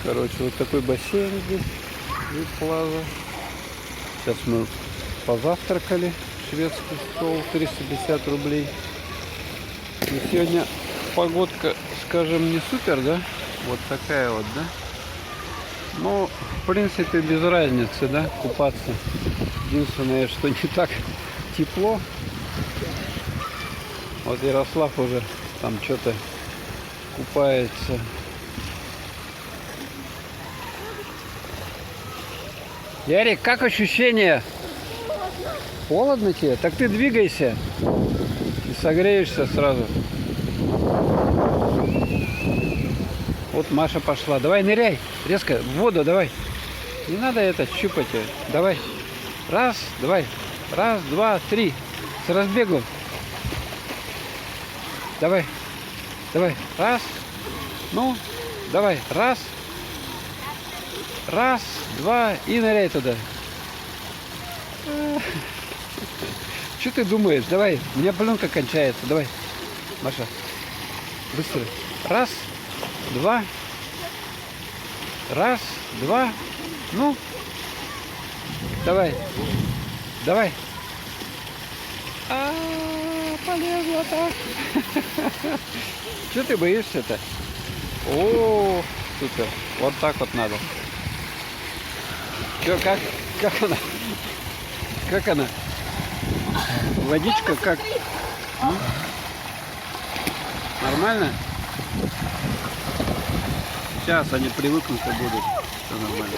Короче, вот такой бассейн здесь, вип-плаза. Сейчас мы позавтракали. Шведский стол, 350 рублей. И сегодня погодка, скажем, не супер, да? Вот такая вот, да? Но, в принципе, без разницы, да, купаться. Единственное, что не так тепло. Вот Ярослав уже там что-то купается. Ярик, как ощущение? Холодно тебе? Так ты двигайся и согреешься сразу. Вот Маша пошла. Давай ныряй. Резко в воду давай. Не надо это щупать. Давай. Раз, давай. Раз, два, три. С разбегу. Давай. Давай. Раз. Ну, давай. Раз. Раз, два. И ныряй туда. Что ты думаешь? Давай. У меня пленка кончается. Давай. Маша. Быстро. Раз. Два. Раз, два. Ну. Давай. Давай. Полезла так. Что ты боишься-то? О, супер. Вот так вот надо. Что, как она? Как она? Водичка как? Нормально? Сейчас они привыкнут и будут. Все нормально.